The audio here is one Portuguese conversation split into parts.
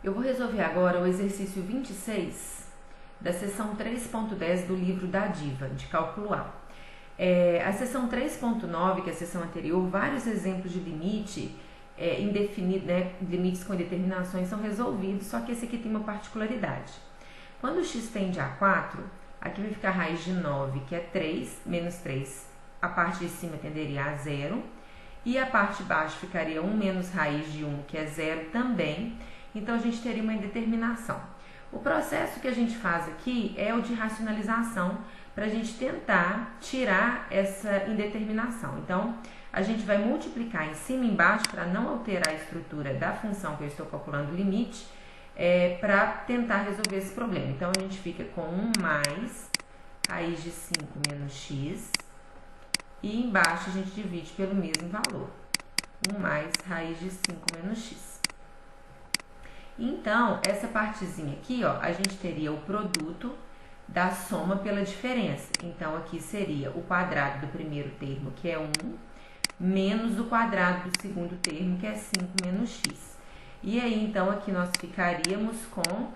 Eu vou resolver agora o exercício 26 da seção 3.10 do livro da Diva, de cálculo A. A seção 3.9, que é a seção anterior, vários exemplos de limite indefinido, né, limites com indeterminações são resolvidos, só que esse aqui tem uma particularidade. Quando o x tende a 4, aqui vai ficar a raiz de 9, que é 3, menos 3, a parte de cima tenderia a 0, e a parte de baixo ficaria 1 menos raiz de 1, que é 0 também. Então, a gente teria uma indeterminação. O processo que a gente faz aqui é o de racionalização, para a gente tentar tirar essa indeterminação. Então, a gente vai multiplicar em cima e embaixo para não alterar a estrutura da função que eu estou calculando o limite, para tentar resolver esse problema. Então, a gente fica com 1 mais raiz de 5 menos x, e embaixo a gente divide pelo mesmo valor, 1 mais raiz de 5 menos x. Então, essa partezinha aqui, ó, a gente teria o produto da soma pela diferença. Então, aqui seria o quadrado do primeiro termo, que é 1, menos o quadrado do segundo termo, que é 5 menos x. E aí, então, aqui nós ficaríamos com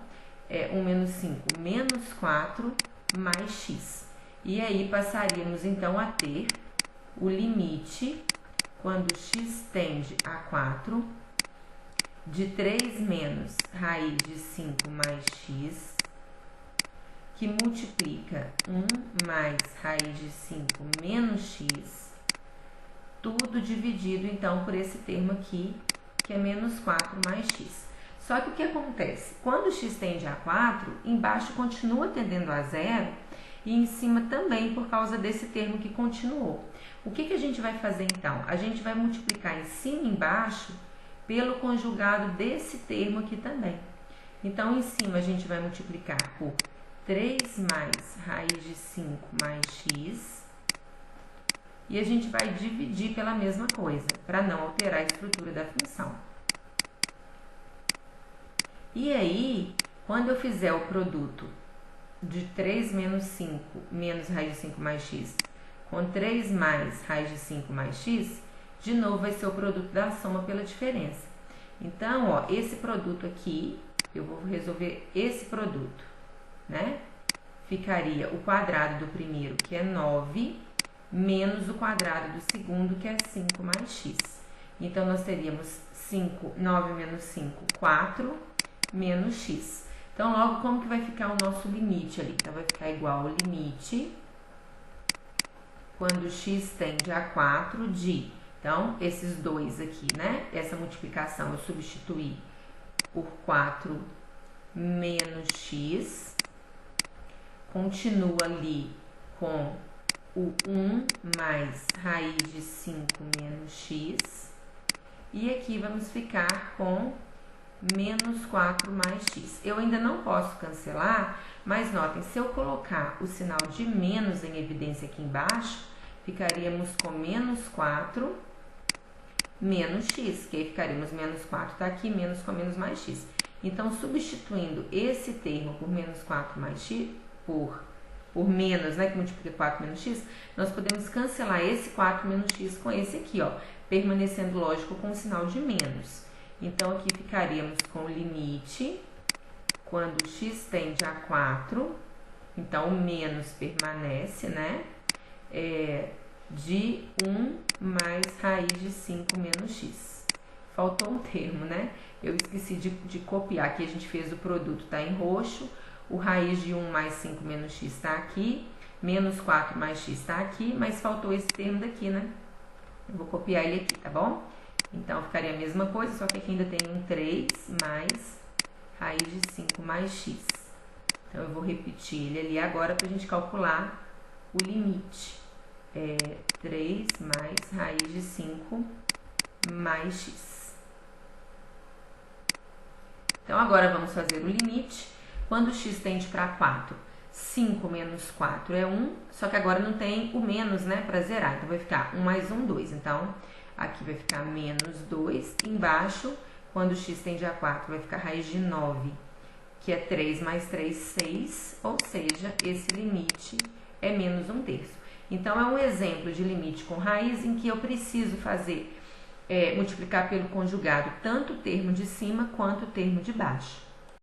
1 menos 5 menos 4 mais x. E aí, passaríamos, então, a ter o limite, quando x tende a 4, de 3 menos raiz de 5 mais x, que multiplica 1 mais raiz de 5 menos x, tudo dividido, então, por esse termo aqui, que é menos 4 mais x. Só que o que acontece? Quando x tende a 4, embaixo continua tendendo a 0 e em cima também por causa desse termo que continuou. O que a gente vai fazer, então? A gente vai multiplicar em cima e embaixo pelo conjugado desse termo aqui também. Então, em cima a gente vai multiplicar por 3 mais raiz de 5 mais x, e a gente vai dividir pela mesma coisa, para não alterar a estrutura da função. E aí, quando eu fizer o produto de 3 menos 5 menos raiz de 5 mais x com 3 mais raiz de 5 mais x, de novo vai ser o produto da soma pela diferença. Então, ó, esse produto aqui, eu vou resolver esse produto, né? Ficaria o quadrado do primeiro, que é 9, menos o quadrado do segundo, que é 5 mais x. Então, nós teríamos 9 menos 5, 4, menos x. Então, logo, como que vai ficar o nosso limite ali? Então, vai ficar igual ao limite, quando x tende a 4, de... Então, esses dois aqui, né? Essa multiplicação eu substituí por 4 menos x. Continua ali com o 1 mais raiz de 5 menos x. E aqui vamos ficar com menos 4 mais x. Eu ainda não posso cancelar, mas notem, se eu colocar o sinal de menos em evidência aqui embaixo, ficaríamos com menos 4 menos x, que aí ficaríamos menos 4 tá aqui, menos com menos mais x. Então, substituindo esse termo por menos 4 mais x, por menos, né, que multiplica 4 menos x, nós podemos cancelar esse 4 menos x com esse aqui, ó, permanecendo, lógico, com o sinal de menos. Então, aqui ficaríamos com o limite, quando x tende a 4, então, o menos permanece, né, de 1 mais raiz de 5 menos x. Faltou um termo, né? Eu esqueci de copiar, aqui a gente fez o produto, tá em roxo, o raiz de 1 mais 5 menos x tá aqui, menos 4 mais x tá aqui, mas faltou esse termo daqui, né? Eu vou copiar ele aqui, tá bom? Então, ficaria a mesma coisa, só que aqui ainda tem um 3 mais raiz de 5 mais x. Então, eu vou repetir ele ali agora para a gente calcular o limite. 3 mais raiz de 5 mais x. Então, agora vamos fazer o limite. Quando x tende para 4, 5 menos 4 é 1, só que agora não tem o menos, né, para zerar. Então, vai ficar 1 mais 1, 2. Então, aqui vai ficar menos 2. Embaixo, quando x tende a 4, vai ficar raiz de 9, que é 3 mais 3, 6. Ou seja, esse limite é menos 1/3. Então, é um exemplo de limite com raiz em que eu preciso fazer multiplicar pelo conjugado tanto o termo de cima quanto o termo de baixo.